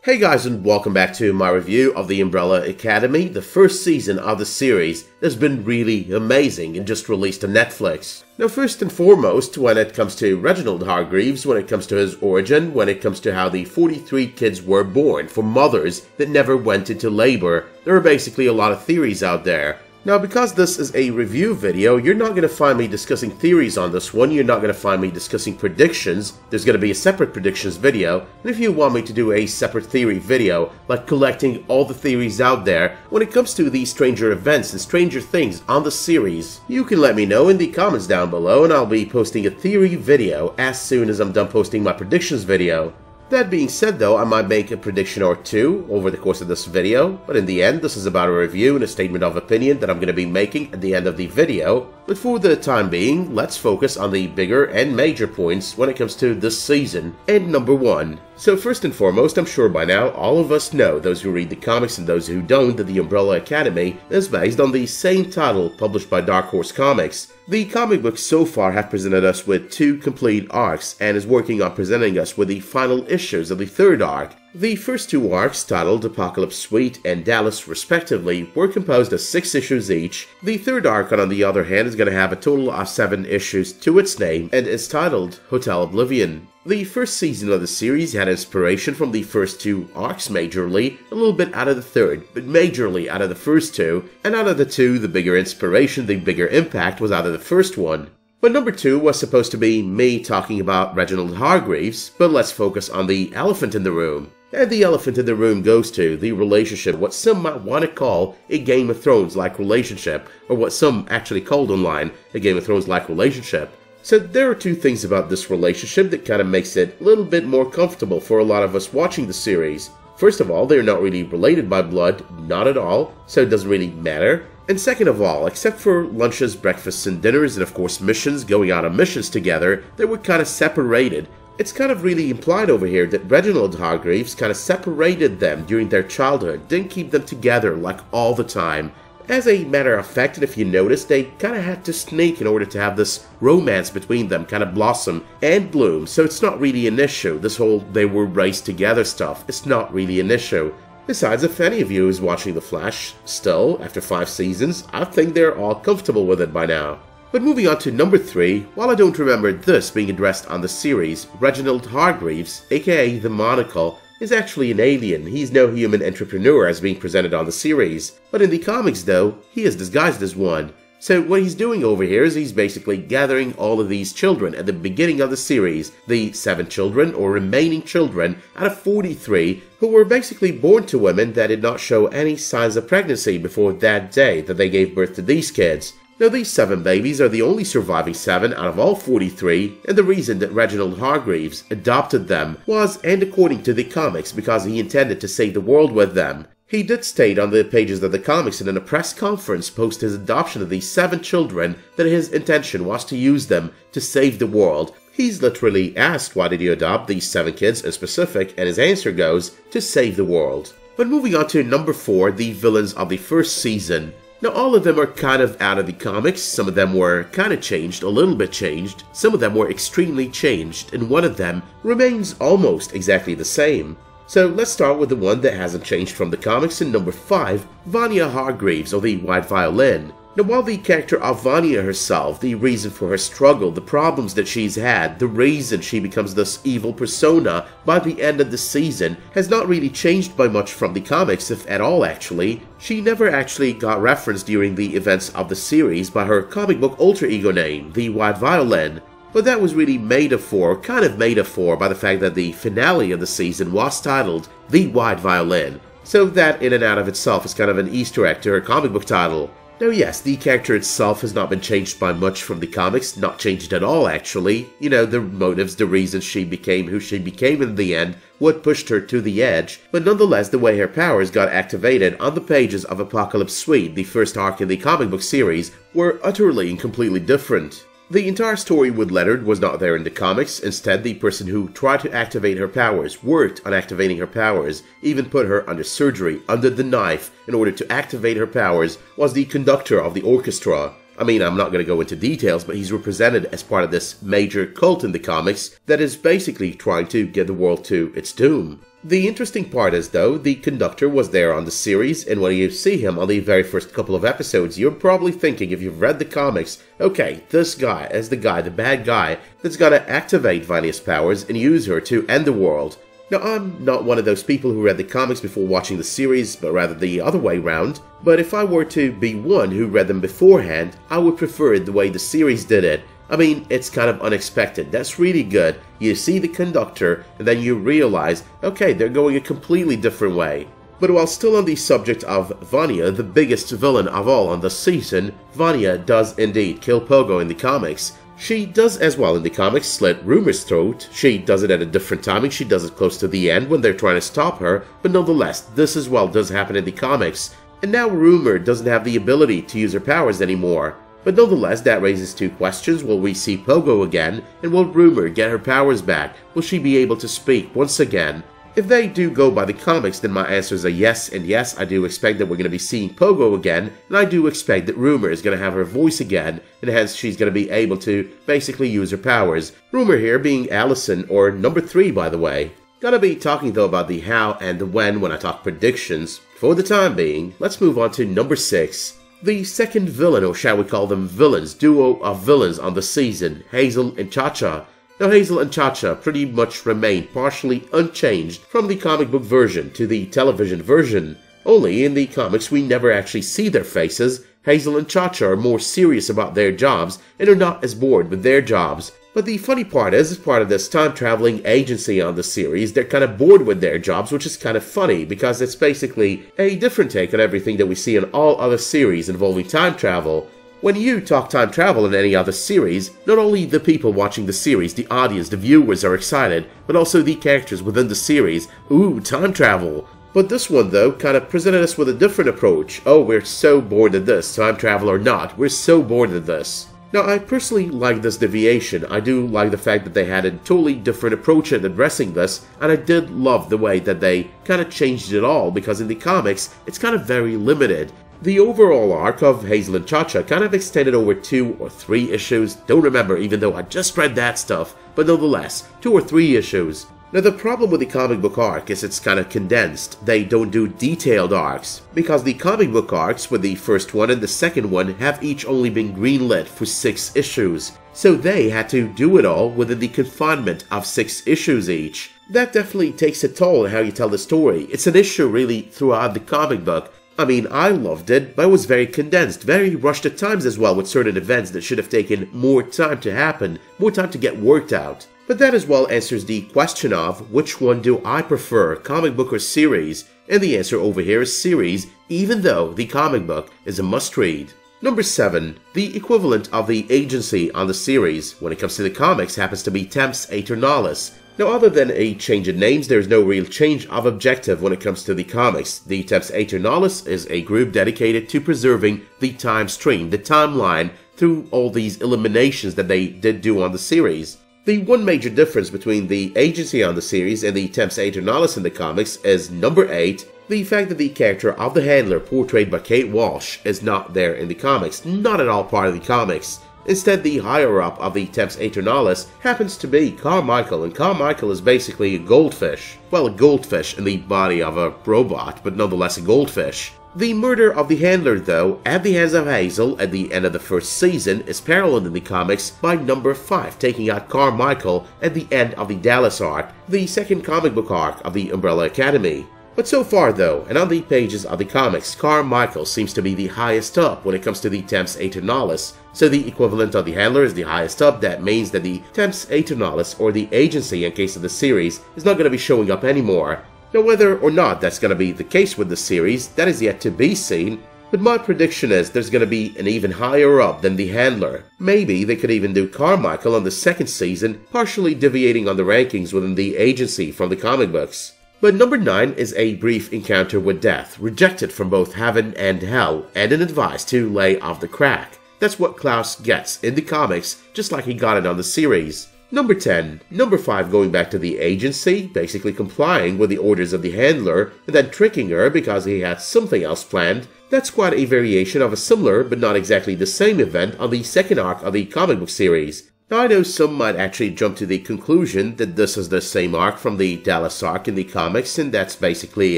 Hey guys, and welcome back to my review of The Umbrella Academy, the first season of the series that's been really amazing and just released on Netflix. Now first and foremost, when it comes to Reginald Hargreeves, when it comes to his origin, when it comes to how the 43 kids were born from mothers that never went into labor, there are basically a lot of theories out there. Now because this is a review video, you're not going to find me discussing theories on this one, you're not going to find me discussing predictions. There's going to be a separate predictions video, and if you want me to do a separate theory video, like collecting all the theories out there when it comes to the stranger events and stranger things on the series, you can let me know in the comments down below and I'll be posting a theory video as soon as I'm done posting my predictions video. That being said though, I might make a prediction or two over the course of this video, but in the end this is about a review and a statement of opinion that I'm going to be making at the end of the video. But for the time being, let's focus on the bigger and major points when it comes to this season. And number one. So first and foremost, I'm sure by now all of us know, those who read the comics and those who don't, that The Umbrella Academy is based on the same title published by Dark Horse Comics. The comic books so far have presented us with 2 complete arcs and is working on presenting us with the final issues of the 3rd arc. The first 2 arcs, titled Apocalypse Suite and Dallas respectively, were composed of 6 issues each. The 3rd arc, on the other hand, is going to have a total of 7 issues to its name and is titled Hotel Oblivion. The first season of the series had inspiration from the first 2 arcs majorly, a little bit out of the 3rd, but majorly out of the first 2, and out of the 2, the bigger inspiration, the bigger impact was out of the first one. But number 2 was supposed to be me talking about Reginald Hargreeves, but let's focus on the elephant in the room. And the elephant in the room goes to the relationship, what some might want to call a Game of Thrones-like relationship, or what some actually called online a Game of Thrones-like relationship. So there are 2 things about this relationship that kind of makes it a little bit more comfortable for a lot of us watching the series. First of all, they're not really related by blood, not at all, so it doesn't really matter. And second of all, except for lunches, breakfasts, and dinners, and of course missions, going out on missions together, they were kind of separated. It's kind of really implied over here that Reginald Hargreeves kind of separated them during their childhood, didn't keep them together like all the time. As a matter of fact, and if you notice, they kind of had to sneak in order to have this romance between them kind of blossom and bloom, so it's not really an issue. This whole they were raised together stuff, it's not really an issue. Besides, if any of you is watching The Flash still, after 5 seasons, I think they're all comfortable with it by now. But moving on to number 3, while I don't remember this being addressed on the series, Reginald Hargreeves, aka the Monocle, is actually an alien. He's no human entrepreneur as being presented on the series. But in the comics though, he is disguised as one. So what he's doing over here is he's basically gathering all of these children at the beginning of the series, the 7 children or remaining children out of 43 who were basically born to women that did not show any signs of pregnancy before that day that they gave birth to these kids. Now these 7 babies are the only surviving 7 out of all 43, and the reason that Reginald Hargreeves adopted them was, and according to the comics, because he intended to save the world with them. He did state on the pages of the comics and in a press conference post his adoption of these 7 children that his intention was to use them to save the world. He's literally asked why did you adopt these 7 kids in specific, and his answer goes, to save the world. But moving on to number 4, the villains of the first season. Now all of them are kind of out of the comics, some of them were kind of changed, a little bit changed, some of them were extremely changed, and one of them remains almost exactly the same. So let's start with the one that hasn't changed from the comics in number 5, Vanya Hargreeves, or the White Violin. Now while the character of Vanya herself, the reason for her struggle, the problems that she's had, the reason she becomes this evil persona by the end of the season has not really changed by much from the comics, if at all actually. She never actually got referenced during the events of the series by her comic book alter ego name, the White Violin. But that was really made up for, kind of made up for, by the fact that the finale of the season was titled The White Violin. So that in and out of itself is kind of an Easter egg to her comic book title. Now yes, the character itself has not been changed by much from the comics, not changed at all actually. You know, the motives, the reasons she became who she became in the end, what pushed her to the edge, but nonetheless the way her powers got activated on the pages of Apocalypse Suite, the first arc in the comic book series, were utterly and completely different. The entire story with Leonard was not there in the comics. Instead, the person who tried to activate her powers, worked on activating her powers, even put her under surgery, under the knife, in order to activate her powers, was the conductor of the orchestra. I mean, I'm not going to go into details, but he's represented as part of this major cult in the comics that is basically trying to get the world to its doom. The interesting part is, though, the conductor was there on the series, and when you see him on the very first couple of episodes, you're probably thinking, if you've read the comics, okay, this guy is the bad guy, that's gonna activate Vanya's powers and use her to end the world. Now, I'm not one of those people who read the comics before watching the series, but rather the other way round. But if I were to be one who read them beforehand, I would prefer it the way the series did it. I mean, it's kind of unexpected. That's really good. You see the conductor, and then you realize, okay, they're going a completely different way. But while still on the subject of Vanya, the biggest villain of all on the season, Vanya does indeed kill Pogo in the comics. She does as well in the comics slit Rumour's throat. She does it at a different timing, she does it close to the end when they're trying to stop her, but nonetheless, this as well does happen in the comics. And now Rumour doesn't have the ability to use her powers anymore. But nonetheless, that raises two questions. Will we see Pogo again? And will Rumour get her powers back? Will she be able to speak once again? If they do go by the comics, then my answers are yes, and yes, I do expect that we're going to be seeing Pogo again, and I do expect that Rumour is going to have her voice again, and hence she's going to be able to basically use her powers. Rumour here being Allison, or number 3 by the way. Gonna be talking though about the how and the when I talk predictions. For the time being, let's move on to number 6. The second villain, or shall we call them villains, duo of villains on the season, Hazel and Cha-Cha. Now Hazel and Cha-Cha pretty much remain partially unchanged from the comic book version to the television version. Only in the comics we never actually see their faces. Hazel and Cha-Cha are more serious about their jobs and are not as bored with their jobs. But the funny part is, as part of this time-traveling agency on the series, they're kind of bored with their jobs, which is kind of funny because it's basically a different take on everything that we see in all other series involving time travel. When you talk time travel in any other series, not only the people watching the series, the audience, the viewers are excited, but also the characters within the series. Ooh, time travel! But this one, though, kind of presented us with a different approach. Oh, we're so bored of this, time travel or not, we're so bored of this. Now, I personally like this deviation. I do like the fact that they had a totally different approach at addressing this, and I did love the way that they kind of changed it all, because in the comics, it's kind of very limited. The overall arc of Hazel and Cha-Cha kind of extended over 2 or 3 issues, don't remember even though I just read that stuff, but nonetheless, 2 or 3 issues. Now the problem with the comic book arc is it's kind of condensed. They don't do detailed arcs, because the comic book arcs with the first one and the second one have each only been greenlit for 6 issues. So they had to do it all within the confinement of 6 issues each. That definitely takes a toll on how you tell the story. It's an issue really throughout the comic book. I mean, I loved it, but it was very condensed, very rushed at times as well with certain events that should have taken more time to happen, more time to get worked out. But that as well answers the question of which one do I prefer, comic book or series? And the answer over here is series, even though the comic book is a must-read. Number 7. The equivalent of the agency on the series, when it comes to the comics, happens to be TEMPS AETERNALIS. Now, other than a change in names, there is no real change of objective when it comes to the comics. The TEMPS AETERNALIS is a group dedicated to preserving the time stream, the timeline, through all these eliminations that they did do on the series. The one major difference between the agency on the series and the TEMPS AETERNALIS in the comics is number 8, the fact that the character of the Handler portrayed by Kate Walsh is not there in the comics, not at all part of the comics. Instead, the higher-up of the TEMPS AETERNALIS happens to be Carmichael, and Carmichael is basically a goldfish. Well, a goldfish in the body of a robot, but nonetheless a goldfish. The murder of the Handler, though, at the hands of Hazel at the end of the first season is paralleled in the comics by number 5, taking out Carmichael at the end of the Dallas arc, the second comic book arc of the Umbrella Academy. But so far though, and on the pages of the comics, Carmichael seems to be the highest up when it comes to the TEMPS AETERNALIS. So the equivalent of the Handler is the highest up. That means that the TEMPS AETERNALIS, or the agency in case of the series, is not going to be showing up anymore. Now whether or not that's going to be the case with the series, that is yet to be seen. But my prediction is there's going to be an even higher up than the Handler. Maybe they could even do Carmichael on the second season, partially deviating on the rankings within the agency from the comic books. But number 9 is a brief encounter with death, rejected from both heaven and hell, and an advice to lay off the crack. That's what Klaus gets in the comics, just like he got it on the series. Number 10. Number 5 going back to the agency, basically complying with the orders of the Handler, and then tricking her because he had something else planned. That's quite a variation of a similar but not exactly the same event on the second arc of the comic book series. Now I know some might actually jump to the conclusion that this is the same arc from the Dallas arc in the comics and that's basically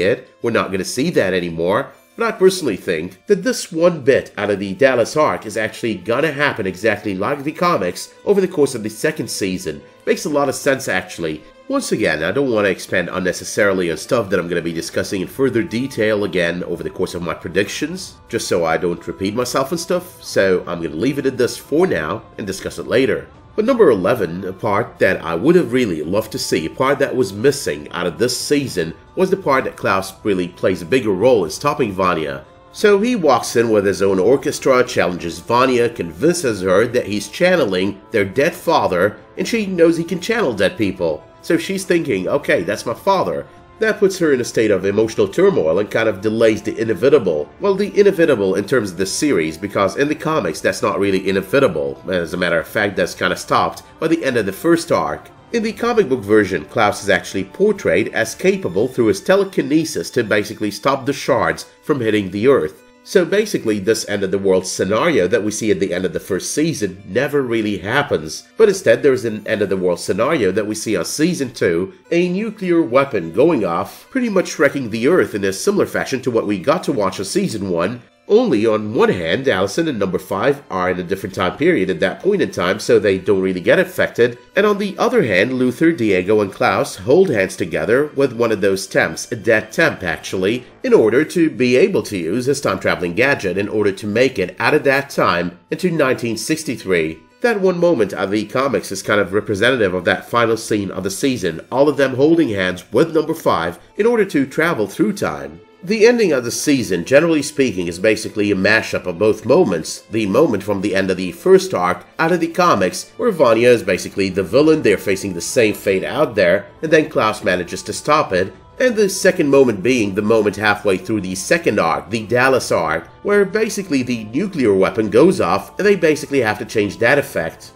it. We're not going to see that anymore. But I personally think that this one bit out of the Dallas arc is actually gonna happen exactly like the comics over the course of the second season. Makes a lot of sense actually. Once again, I don't want to expand unnecessarily on stuff that I'm going to be discussing in further detail again over the course of my predictions, just so I don't repeat myself and stuff, so I'm going to leave it at this for now and discuss it later. But number 11, a part that I would have really loved to see, a part that was missing out of this season, was the part that Klaus really plays a bigger role in stopping Vanya. So he walks in with his own orchestra, challenges Vanya, convinces her that he's channeling their dead father, and she knows he can channel dead people. So she's thinking, okay, that's my father. That puts her in a state of emotional turmoil and kind of delays the inevitable. Well, the inevitable in terms of the series, because in the comics that's not really inevitable. As a matter of fact, that's kind of stopped by the end of the first arc. In the comic book version, Klaus is actually portrayed as capable through his telekinesis to basically stop the shards from hitting the Earth. So basically this end of the world scenario that we see at the end of the first season never really happens, but instead there's an end of the world scenario that we see on season 2, a nuclear weapon going off, pretty much wrecking the Earth in a similar fashion to what we got to watch on season 1. Only on one hand, Allison and number 5 are in a different time period at that point in time, so they don't really get affected. And on the other hand, Luther, Diego, and Klaus hold hands together with one of those temps, a dead temp actually, in order to be able to use his time-traveling gadget in order to make it out of that time into 1963. That one moment out of the comics is kind of representative of that final scene of the season, all of them holding hands with number 5 in order to travel through time. The ending of the season, generally speaking, is basically a mashup of both moments. The moment from the end of the first arc out of the comics, where Vanya is basically the villain, they're facing the same fate out there, and then Klaus manages to stop it. And the second moment being the moment halfway through the second arc, the Dallas arc, where basically the nuclear weapon goes off and they basically have to change that effect.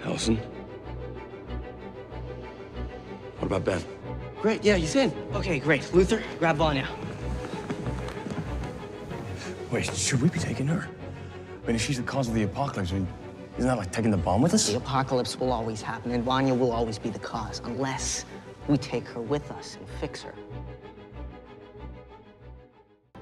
Allison? What about Ben? Great, yeah, he's in. Okay, great. Luther, grab Vanya. Wait, should we be taking her? I mean, if she's the cause of the apocalypse, I mean, isn't that like taking the bomb with us? The apocalypse will always happen, and Vanya will always be the cause, unless we take her with us and fix her.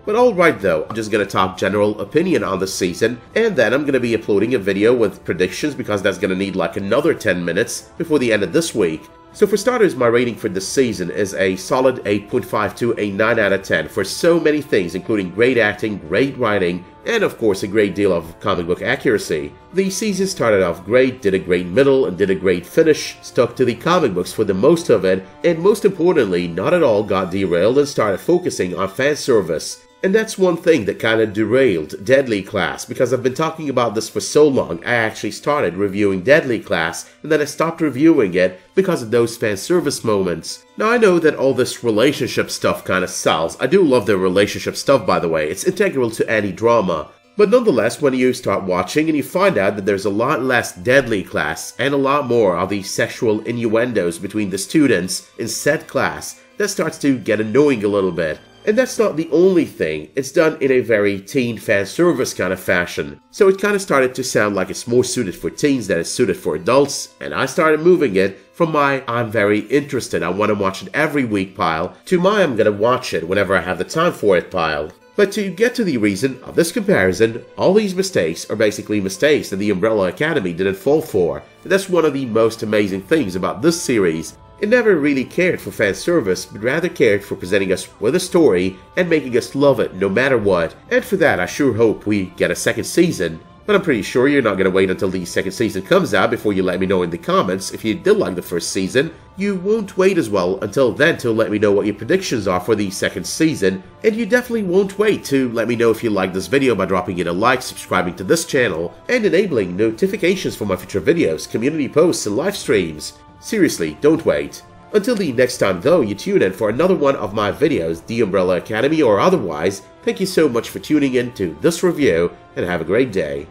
But alright though, I'm just gonna talk general opinion on the season, and then I'm gonna be uploading a video with predictions because that's gonna need like another 10 minutes before the end of this week. So for starters, my rating for this season is a solid 8.5 to a 9 out of 10 for so many things, including great acting, great writing, and of course a great deal of comic book accuracy. The season started off great, did a great middle, and did a great finish, stuck to the comic books for the most of it, and most importantly, not at all got derailed and started focusing on fan service. And that's one thing that kind of derailed Deadly Class, because I've been talking about this for so long. I actually started reviewing Deadly Class, and then I stopped reviewing it because of those fan service moments. Now I know that all this relationship stuff kind of sells. I do love the relationship stuff, by the way. It's integral to any drama. But nonetheless, when you start watching and you find out that there's a lot less Deadly Class and a lot more of the sexual innuendos between the students in said class, that starts to get annoying a little bit. And that's not the only thing, it's done in a very teen fan service kind of fashion. So it kind of started to sound like it's more suited for teens than it's suited for adults, and I started moving it from my I'm very interested, I want to watch it every week pile, to my I'm gonna watch it whenever I have the time for it pile. But to get to the reason of this comparison, all these mistakes are basically mistakes that the Umbrella Academy didn't fall for. And that's one of the most amazing things about this series. It never really cared for fan service, but rather cared for presenting us with a story and making us love it no matter what. And for that, I sure hope we get a second season. But I'm pretty sure you're not going to wait until the second season comes out before you let me know in the comments if you did like the first season. You won't wait as well until then to let me know what your predictions are for the second season. And you definitely won't wait to let me know if you like this video by dropping it a like, subscribing to this channel, and enabling notifications for my future videos, community posts, and live streams. Seriously, don't wait. Until the next time though you tune in for another one of my videos, The Umbrella Academy or otherwise, thank you so much for tuning in to this review, and have a great day.